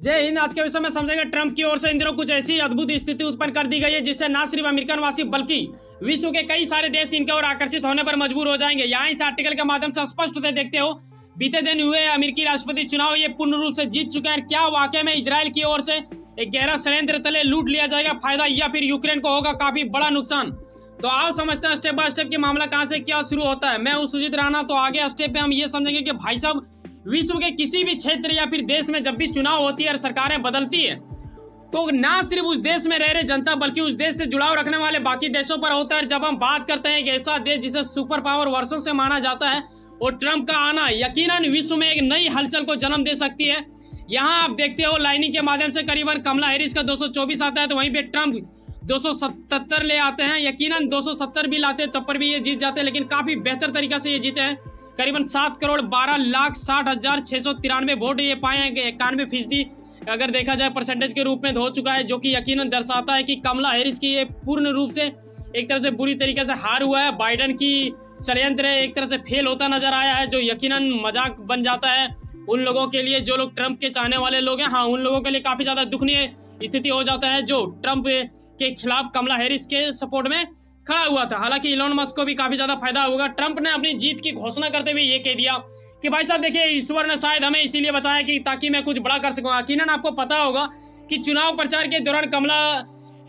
जय हिंद। आज के विषय में समझेंगे ट्रंप की ओर से इन दिनों कुछ ऐसी अद्भुत स्थिति उत्पन्न कर दी गई है जिससे न सिर्फ अमेरिकन वासी बल्कि विश्व के कई सारे देश इनके ओर आकर्षित होने पर मजबूर हो जाएंगे। यहाँ इस आर्टिकल के माध्यम से स्पष्ट होते देखते हो बीते दिन हुए अमेरिकी राष्ट्रपति चुनाव ये पूर्ण रूप से जीत चुके हैं। क्या वाकई में इजराइल की ओर से एक गहरा षड्यंत्र तले लूट लिया जाएगा फायदा या फिर यूक्रेन को होगा काफी बड़ा नुकसान? तो आओ समझते हैं स्टेप बाय स्टेप की मामला कहां से क्या शुरू होता है। मैं हूं सुजीत राणा। तो आगे स्टेप पे हम ये समझेंगे कि भाई साहब विश्व के किसी भी क्षेत्र या फिर देश में जब भी चुनाव होती है और सरकारें बदलती है तो ना सिर्फ उस देश में रह रहे जनता बल्कि उस देश से जुड़ाव रखने वाले बाकी देशों पर होता है। जब हम बात करते हैं एक ऐसा देश जिसे सुपर पावर वर्षों से माना जाता है और ट्रंप का आना यकीनन विश्व में एक नई हलचल को जन्म दे सकती है। यहाँ आप देखते हो लाइनिंग के माध्यम से करीबन कमला हैरिस का 224 आता है तो वहीं पे ट्रंप 277 ले आते हैं। यकीनन 270 भी लाते तब पर भी ये जीत जाते हैं, लेकिन काफी बेहतर तरीका से ये जीते हैं। करीबन 7,12,60,693 वोट ये पाए हैं। 91% अगर देखा जाए परसेंटेज के रूप में हो चुका है, जो कि यकीनन दर्शाता है कि कमला हैरिस की ये पूर्ण रूप से एक तरह से बुरी तरीके से हार हुआ है। बाइडेन की षड्यंत्र एक तरह से फेल होता नजर आया है, जो यकीनन मजाक बन जाता है उन लोगों के लिए जो लोग ट्रंप के चाहने वाले लोग हैं। हाँ, उन लोगों के लिए काफी ज्यादा दुखनीय स्थिति हो जाता है जो ट्रंप के खिलाफ कमला हैरिस के सपोर्ट में खड़ा हुआ था। हालांकि इलोन मस्क को भी काफी ज्यादा फायदा होगा। ट्रंप ने अपनी जीत की घोषणा करते हुए ये कह दिया कि भाई साहब देखिए, ईश्वर ने शायद हमें इसीलिए बचाया कि ताकि मैं कुछ बड़ा कर सकूं। यकीनन आपको पता होगा कि चुनाव प्रचार के दौरान कमला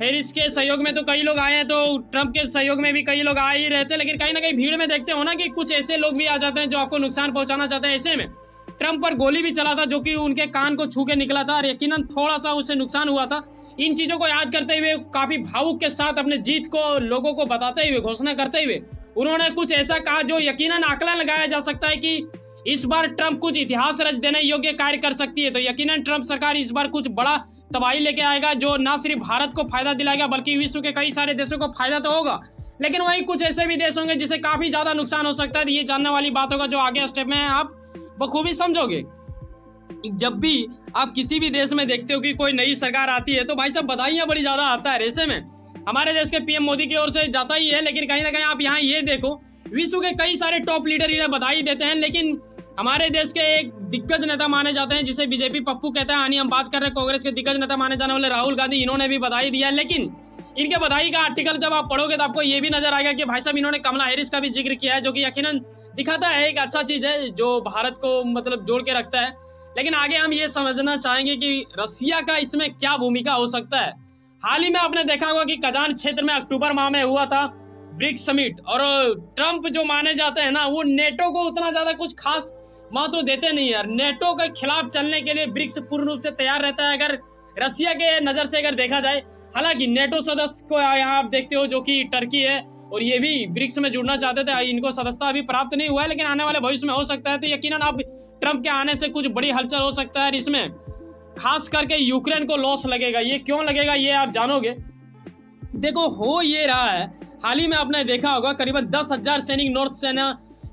हैरिस के सहयोग में तो कई लोग आए हैं, तो ट्रंप के सहयोग में भी कई लोग आ ही रहते हैं, लेकिन कहीं ना कहीं भीड़ में देखते हो ना कि कुछ ऐसे लोग भी आ जाते हैं जो आपको नुकसान पहुंचाना चाहते हैं। ऐसे में ट्रंप पर गोली भी चला था जो कि उनके कान को छू के निकला था और यकीनन थोड़ा सा उससे नुकसान हुआ था। इन चीजों को याद करते हुए काफी भावुक के साथ अपने जीत को लोगों को बताते हुए घोषणा करते हुए उन्होंने कुछ ऐसा कहा जो यकीनन आकलन लगाया जा सकता है कि इस बार ट्रंप कुछ इतिहास रच देने योग्य कार्य कर सकती है। तो यकीनन ट्रंप सरकार इस बार कुछ बड़ा तबाही लेके आएगा जो ना सिर्फ भारत को फायदा दिलाएगा बल्कि विश्व के कई सारे देशों को फायदा तो होगा, लेकिन वहीं कुछ ऐसे भी देश होंगे जिसे काफी ज्यादा नुकसान हो सकता है। ये जानने वाली बात होगा जो आगे स्टेप में आप बखूबी समझोगे। जब भी आप किसी भी देश में देखते हो कि कोई नई सरकार आती है तो भाई साहब बधाइयां बड़ी ज्यादा आता है। ऐसे में हमारे देश के पीएम मोदी की ओर से जाता ही है, लेकिन कहीं ना कहीं आप यहाँ ये देखो विश्व के कई सारे टॉप लीडर इन्हें बधाई देते हैं, लेकिन हमारे देश के एक दिग्गज नेता माने जाते हैं जिसे बीजेपी पप्पू कहता है, यानी हम बात कर रहे हैं कांग्रेस के दिग्गज नेता माने जाने वाले राहुल गांधी, इन्होंने भी बधाई दिया है। लेकिन इनके बधाई का आर्टिकल जब आप पढ़ोगे तो आपको ये भी नजर आएगा कि भाई साहब इन्होंने कमला हैरिस का भी जिक्र किया है, जो कि यकीनन दिखाता है एक अच्छा चीज है जो भारत को मतलब जोड़ के रखता है। लेकिन आगे हम ये समझना चाहेंगे कि रसिया का इसमें क्या भूमिका हो सकता है। हाल ही में आपने देखा होगा कि कजान क्षेत्र में अक्टूबर माह में हुआ था ब्रिक्स समिट, और ट्रंप जो माने जाते हैं ना वो नेटो को उतना ज्यादा कुछ खास महत्व देते नहीं है। नेटो के खिलाफ चलने के लिए ब्रिक्स पूर्ण रूप से तैयार रहता है अगर रसिया के नजर से अगर देखा जाए। हालांकि नेटो सदस्य को यहाँ आप देखते हो जो कि टर्की है और ये भी ब्रिक्स में जुड़ना चाहते थे, इनको सदस्यता अभी प्राप्त नहीं हुआ है, लेकिन आने वाले भविष्य में हो सकता है। तो यकीनन आप ट्रंप के आने से कुछ बड़ी हलचल हो सकता है। इसमें खास करके यूक्रेन को लॉस लगेगा। ये क्यों लगेगा ये आप जानोगे। देखो हो ये रहा है, हाल ही में आपने देखा होगा करीबन 10,000 सैनिक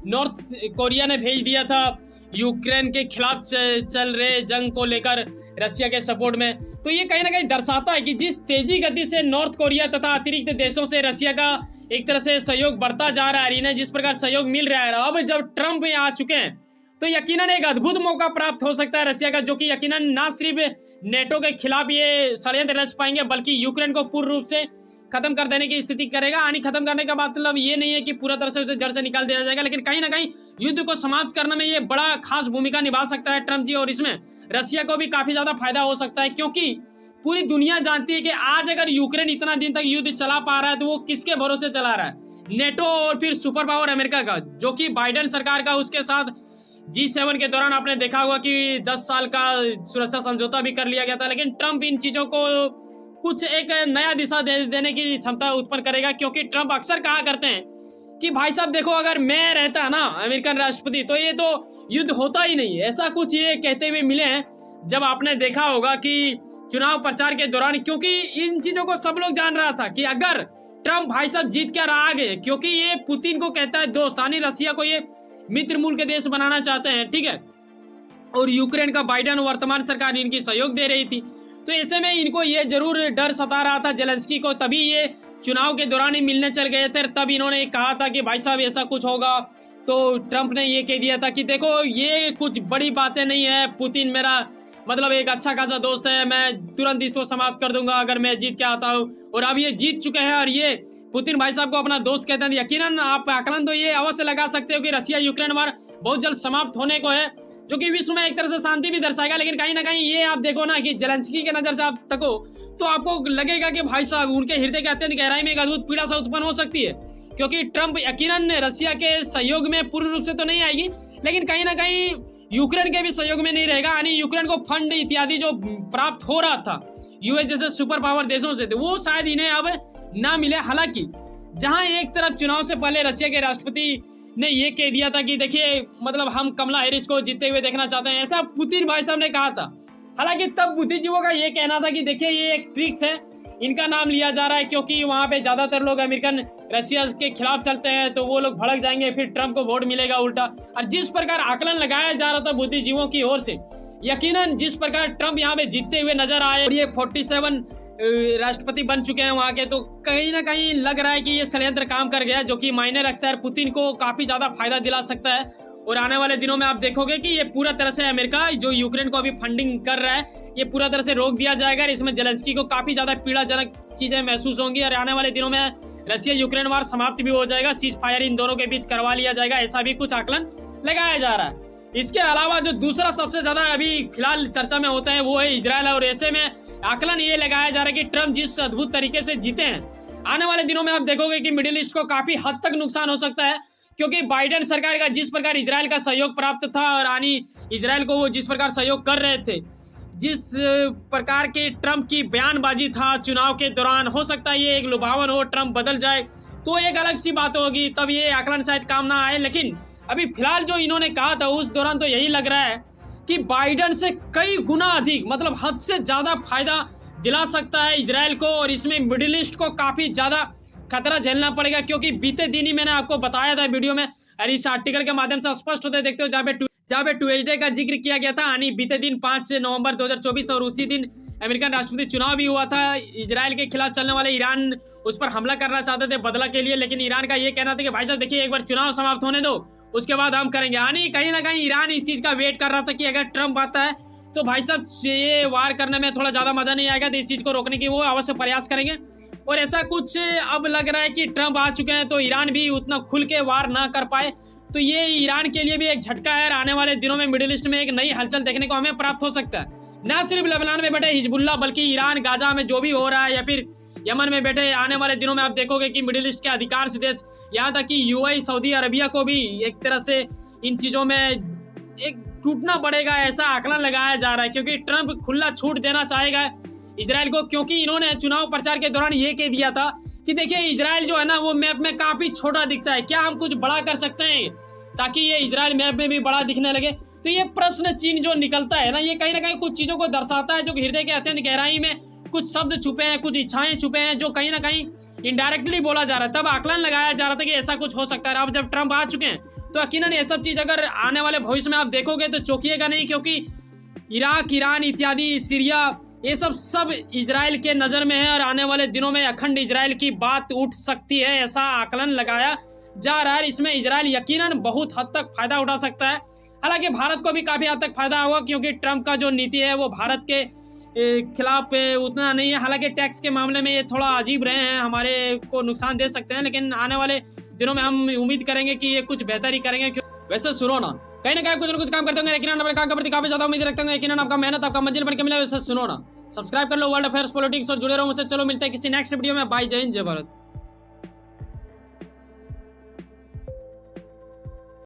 नॉर्थ कोरिया ने भेज दिया था यूक्रेन के खिलाफ चल रहे जंग को लेकर रसिया के सपोर्ट में। तो ये कहीं ना कहीं दर्शाता है कि जिस तेजी गति से नॉर्थ कोरिया तथा अतिरिक्त देशों से रसिया का एक तरह से सहयोग बढ़ता जा रहा है, इन्हें जिस प्रकार सहयोग मिल रहा है, अब जब ट्रंप यहाँ आ चुके हैं तो यकीनन एक अद्भुत मौका प्राप्त हो सकता है रसिया का, जो कि यकीनन ना सिर्फ नेटो के खिलाफ ये षड्यंत्र रच पाएंगे बल्कि यूक्रेन को पूर्ण रूप से खत्म कर देने की स्थिति करेगा। यानी खत्म करने का मतलब ये नहीं है कि पूरा तरह से उसे जड़ से निकाल दिया जाएगा, लेकिन कहीं ना कहीं युद्ध को समाप्त करने में ये बड़ा खास भूमिका निभा सकता है ट्रंप जी, और इसमें रसिया को भी काफी ज्यादा फायदा हो सकता है क्योंकि पूरी दुनिया जानती है कि आज अगर यूक्रेन इतना दिन तक युद्ध चला पा रहा है तो वो किसके भरोसे चला रहा है, नेटो और फिर सुपर पावर अमेरिका का, जो कि बाइडेन सरकार का उसके साथ G7 के दौरान आपने देखा होगा कि 10 साल का सुरक्षा समझौता भी कर लिया गया था। लेकिन ट्रंप इन चीजों को कुछ एक नया दिशा देने की क्षमता उत्पन्न करेगा, क्योंकि ट्रंप अक्सर कहा करते हैं कि भाई साहब देखो अगर मैं रहता ना अमेरिकन राष्ट्रपति तो ये तो युद्ध होता ही नहीं। ऐसा कुछ ये कहते हुए मिले हैं जब आपने देखा होगा कि चुनाव प्रचार के दौरान, क्योंकि इन चीजों को सब लोग जान रहा था कि अगर ट्रंप भाई साहब जीत कर आ गए, क्योंकि ये पुतिन को कहता है दोस्त, यानी रसिया को ये मित्र मूल के देश बनाना चाहते हैं, ठीक है, और यूक्रेन का बाइडेन वर्तमान सरकार इनकी सहयोग दे रही थी, तो ऐसे में इनको ये जरूर डर सता रहा था जेलेंस्की को। तभी ये चुनाव के दौरान ही मिलने चल गए थे, तब इन्होंने कहा था कि भाई साहब ऐसा कुछ होगा तो ट्रंप ने ये कह दिया था कि देखो ये कुछ बड़ी बातें नहीं है, पुतिन मेरा मतलब एक अच्छा खासा दोस्त है, मैं तुरंत इसको समाप्त कर दूंगा अगर मैं जीत के आता हूँ। और अब ये जीत चुके हैं और ये पुतिन भाई साहब को अपना दोस्त कहते हैं। यकीनन आप आकलन तो ये अवश्य लगा सकते हो कि रसिया यूक्रेन वार बहुत जल्द समाप्त होने को है, जो कि विश्व में एक तरह से शांति भी दर्शाएगा। लेकिन कहीं ना कहीं ये आप देखो ना कि जेलेंस्की के नजर से आप तको तो आपको लगेगा कि भाई साहब उनके हृदय के अत्यंत गहराई में एक अद्भुत पीड़ा सा उत्पन्न हो सकती है, क्योंकि ट्रंप यकीनन रसिया के सहयोग में पूर्ण रूप से तो नहीं आएगी, लेकिन कहीं ना कहीं यूक्रेन के भी सहयोग में नहीं रहेगा। यानी यूक्रेन को फंड इत्यादि जो प्राप्त हो रहा था यूएस जैसे सुपर पावर देशों से, वो शायद इन्हें अब ना मिले। हालांकि जहां एक तरफ चुनाव से पहले रसिया के राष्ट्रपति ने ये कह दिया था कि देखिए मतलब हम कमला हैरिस को जीतते हुए देखना चाहते हैं, ऐसा पुतिन भाई साहब ने कहा था। हालांकि तब बुद्धिजीवियों का ये कहना था कि देखिए ये एक ट्रिक्स है, इनका नाम लिया जा रहा है क्योंकि वहां पे ज्यादातर लोग अमेरिकन रसिया के खिलाफ चलते हैं, तो वो लोग भड़क जाएंगे, फिर ट्रंप को वोट मिलेगा उल्टा। और जिस प्रकार आकलन लगाया जा रहा था बुद्धिजीवियों की ओर से, यकीनन जिस प्रकार ट्रंप यहाँ पे जीतते हुए नजर आए और ये 47 राष्ट्रपति बन चुके हैं वहां के, तो कहीं ना कहीं लग रहा है कि ये षड्यंत्र काम कर गया, जो कि मायने रखता है, पुतिन को काफी ज्यादा फायदा दिला सकता है। और आने वाले दिनों में आप देखोगे कि ये पूरा तरह से अमेरिका जो यूक्रेन को अभी फंडिंग कर रहा है, ये पूरा तरह से रोक दिया जाएगा। इसमें जेलेंस्की को काफी ज्यादा पीड़ाजनक चीजें महसूस होंगी और आने वाले दिनों में रसिया यूक्रेन वार समाप्त भी हो जाएगा, सीज फायर इन दोनों के बीच करवा लिया जाएगा, ऐसा भी कुछ आकलन लगाया जा रहा है। इसके अलावा जो दूसरा सबसे ज्यादा अभी फिलहाल चर्चा में होता है वो है इजरायल, और ऐसे में आकलन ये लगाया जा रहा है कि ट्रंप जिस अद्भुत तरीके से जीते हैं, आने वाले दिनों में आप देखोगे कि मिडिल ईस्ट को काफी हद तक नुकसान हो सकता है, क्योंकि बाइडेन सरकार का जिस प्रकार इजरायल का सहयोग प्राप्त था और आनी इजरायल को वो जिस प्रकार सहयोग कर रहे थे, जिस प्रकार के ट्रंप की बयानबाजी था चुनाव के दौरान, हो सकता है ये एक लुभावन हो, ट्रंप बदल जाए तो एक अलग सी बात होगी, तब ये आकलन शायद काम ना आए। लेकिन अभी फिलहाल जो इन्होंने कहा था उस दौरान तो यही लग रहा है कि बाइडेन से कई गुना अधिक, मतलब हद से ज्यादा फायदा दिला सकता है इजरायल को, और इसमें मिडिल ईस्ट को काफी ज्यादा खतरा झेलना पड़ेगा। क्योंकि बीते दिन ही मैंने आपको बताया था वीडियो में, और इस आर्टिकल के माध्यम से स्पष्ट होते देखते हो, जहाँ पे ट्यूसडे का जिक्र किया गया था, यानी बीते दिन 5 नवंबर 2024, और उसी दिन अमेरिकन राष्ट्रपति चुनाव भी हुआ था। इजरायल के खिलाफ चलने वाले ईरान उस पर हमला करना चाहते थे बदला के लिए, लेकिन ईरान का ये कहना था कि भाई साहब देखिए एक बार चुनाव समाप्त होने दो, उसके बाद हम करेंगे। यानी कहीं ना कहीं ईरान इस चीज का वेट कर रहा था कि अगर ट्रंप आता है तो भाई साहब ये वार करने में थोड़ा ज्यादा मजा नहीं आएगा, तो इस चीज को रोकने की वो अवश्य प्रयास करेंगे। और ऐसा कुछ अब लग रहा है कि ट्रंप आ चुके हैं तो ईरान भी उतना खुल के वार ना कर पाए, तो ये ईरान के लिए भी एक झटका है। आने वाले दिनों में मिडिल ईस्ट में एक नई हलचल देखने को हमें प्राप्त हो सकता है। न सिर्फ लेबनान में बैठे हिजबुल्ला, बल्कि ईरान, गाजा में जो भी हो रहा है, या फिर यमन में बैठे, आने वाले दिनों में आप देखोगे कि मिडिल ईस्ट के अधिकांश देश, यहाँ तक कि यूएई, सऊदी अरबिया को भी एक तरह से इन चीजों में एक टूटना पड़ेगा, ऐसा आकलन लगाया जा रहा है। क्योंकि ट्रंप खुला छूट देना चाहेगा इजराइल को, क्योंकि इन्होंने चुनाव प्रचार के दौरान ये कह दिया था कि देखिए इजराइल जो है ना वो मैप में काफी छोटा दिखता है, क्या हम कुछ बड़ा कर सकते हैं ताकि ये इजराइल मैप में भी बड़ा दिखने लगे। तो ये प्रश्न चिन्ह जो निकलता है ना, ये कहीं ना कहीं कुछ चीजों को दर्शाता है, जो हृदय के अत्यंत गहराई में कुछ शब्द छुपे हैं, कुछ इच्छाएं छुपे हैं, जो कहीं ना कहीं इनडायरेक्टली बोला जा रहा है। तब आकलन लगाया जा रहा था कि ऐसा कुछ हो सकता है। अब जब ट्रंप आ चुके हैं तो यकीनन ये सब चीज अगर आने वाले भविष्य में आप देखोगे तो चौंकिएगा नहीं, क्योंकि इराक, ईरान इत्यादि, सीरिया, ये सब इजराइल के नजर में है, और आने वाले दिनों में अखंड इजराइल की बात उठ सकती है, ऐसा आकलन लगाया जा रहा है। इसमें इजराइल यकीनन बहुत हद तक फायदा उठा सकता है। हालांकि भारत को भी काफी हद तक फायदा होगा, क्योंकि ट्रंप का जो नीति है वो भारत के खिलाफ उतना नहीं है। हालांकि टैक्स के मामले में ये थोड़ा अजीब रहे हैं, हमारे को नुकसान दे सकते हैं, लेकिन आने वाले दिनों में हम उम्मीद करेंगे कि ये कुछ बेहतरी करेंगे। वैसे सुनो ना, कहीं ना कहीं कुछ न कुछ काम करते होंगे, यकीनन अपने काम के प्रति काफी ज्यादा उम्मीद रखते होंगे, यकीनन आपका मेहनत आपका मंजिल बन के मिला। वैसे सुनो ना, सब्सक्राइब कर लो वर्ल्ड अफेयर्स पॉलिटिक्स और जुड़े रहो मुझसे। चलो मिलते हैं किसी नेक्स्ट वीडियो में। बाय, जय हिंद, जय भारत।